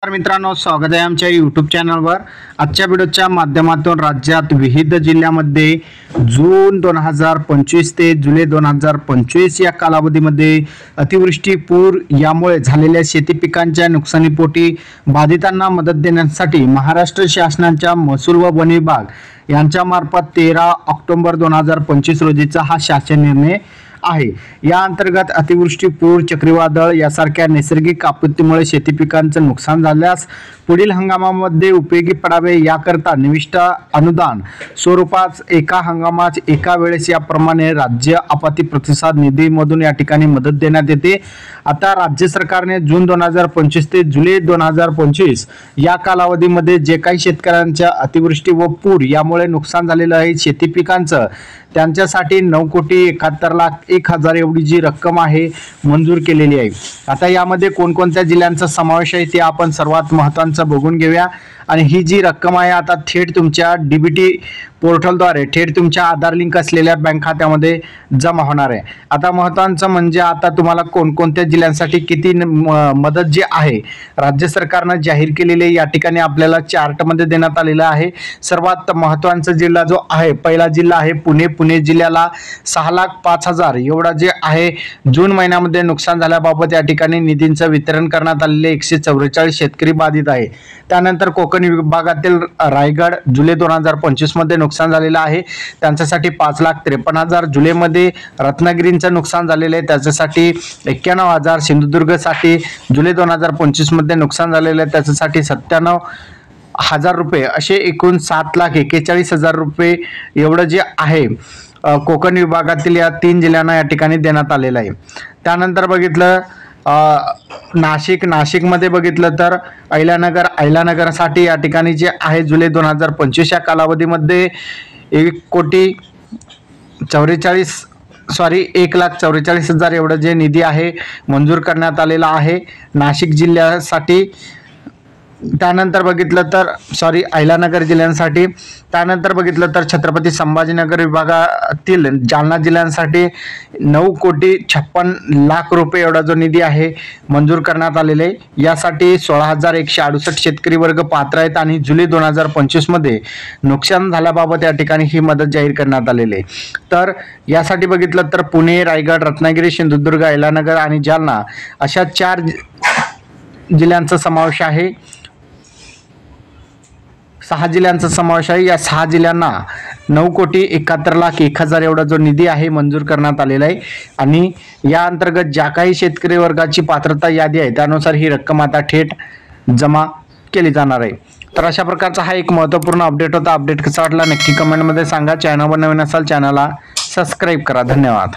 मित्रांनो, स्वागत आहे आमच्या यूट्यूब चॅनलवर। आजच्या व्हिडिओच्या माध्यमातून राज्यात विविध जिल्ह्यामध्ये जून 2025 ते जुलै 2025 या कालावधीमध्ये अतिवृष्टी, पूर यामुळे झालेल्या शेती पिकांच्या नुकसानीपोटी बाधितांना मदत देण्यासाठी महाराष्ट्र शासनाच्या महसूल व वन विभाग यांच्या मार्फत 13 ऑक्टोबर 2025 रोजीचा हा शासन निर्णय आहे। या अंतर्गत अतिवृष्टी, पूर, चक्रीवादळ यासारख्या नैसर्गिक आपत्तीमुळे शेती पिकांचं नुकसान झाल्यास पुढील हंगामामध्ये उपयोगी पडावे याकरता निविष्ट अनुदान स्वरूपात एका हंगामात एका वेळेस याप्रमाणे राज्य आपत्ती प्रतिसाद निधीमधून या ठिकाणी मदत देण्यात येते। आता राज्य सरकारने जून 2025 ते जुलै 2025 या कालावधीमध्ये जे काही शेतकऱ्यांच्या अतिवृष्टी व पूर यामुळे नुकसान झालेलं आहे शेती पिकांचं, त्यांच्यासाठी 9,71,01,000 एवढी जी रक्कम आहे मंजूर केलेली आहे। आता यामध्ये कोणकोणत्या जिल्ह्यांचा समावेश आहे ते आपण सर्वात महत्त्वाचं बघून घेऊया। आणि ही जी रक्कम आहे आता थेट तुमच्या डीबीटी पोर्टलद्वारे थेट तुमच्या आधार लिंक असलेल्या बँक खात्यामध्ये जमा होणार आहे। आता महत्त्वाचं म्हणजे आता तुम्हाला कोणकोणत्या जिल्ह्यांसाठी किती मदत जी आहे राज्य सरकारने जाहीर केलेली या ठिकाणी आपल्याला चार्ट मध्ये देण्यात आलेला आहे। सर्वात महत्त्वाचा जिल्हा जो आहे, पहिला जिल्हा आहे पुणे। पुणे जिल्ह्याला 6,05,000 एवढा जे आहे जून महिन्यामध्ये नुकसान झाल्याबाबत या ठिकाणी निधींचं वितरण करण्यात आलेले 144 शेतकरी बाधित आहे। त्यानंतर कोकण विभागातील रायगड जुलै 2025 मध्ये नुकसान झालेलं आहे, त्यांच्यासाठी 5,53,000। जुलैमध्ये रत्नागिरीचं नुकसान झालेलं आहे, त्याच्यासाठी 91,000। सिंधुदुर्ग साठी जुलै 2025 मध्ये नुकसान झालेलं आहे, त्याच्यासाठी 97,000 रुपये, असे एकूण 7,41,000 रुपये एवढं जे आहे कोकण विभागातील या 3 जिल्ह्यांना या ठिकाणी देण्यात आलेलं आहे। त्यानंतर बघितलं नाशिक मध्ये बघितलं तर अहिल्यानगरसाठी या ठिकाणी जे आहे जुलै 2025 या कालावधीमध्ये 1,44,000 एवढं जे निधी आहे मंजूर करण्यात आलेला आहे नाशिक जिल्ह्यासाठी। त्यानंतर बघितलं तर अहिल्यानगर जिल्ह्यांसाठी। त्यानंतर बघितलं तर छत्रपती संभाजीनगर विभागातील जालना जिल्ह्यांसाठी 9,56,00,000 रुपये एवढा जो निधी आहे मंजूर करण्यात आलेले। यासाठी 16,168 शेतकरी वर्ग पात्र आहेत आणि जुलै 2025 मध्ये नुकसान झाल्याबाबत या ठिकाणी ही मदत जाहीर करण्यात आलेली आहे। तर यासाठी बघितलं तर पुणे, रायगड, रत्नागिरी, सिंधुदुर्ग, अहिल्यानगर आणि जालना अशा 4 जिल्ह्यांचा समावेश आहे। 6 जिल्ह्यांचा समावेश आहे। या 6 जिल्ह्यांना 9,71,01,000 एवढा जो निधी आहे मंजूर करण्यात आलेला आहे आणि या अंतर्गत ज्या काही शेतकरी वर्गाची पात्रता यादी आहे त्यानुसार ही रक्कम आता थेट जमा केली जाणार आहे। तर अशा प्रकारचा हा एक महत्त्वपूर्ण अपडेट होता। अपडेट कसा वाटला नक्की कमेंटमध्ये सांगा। चॅनलवर नवीन असाल चॅनलला सबस्क्राईब करा। धन्यवाद।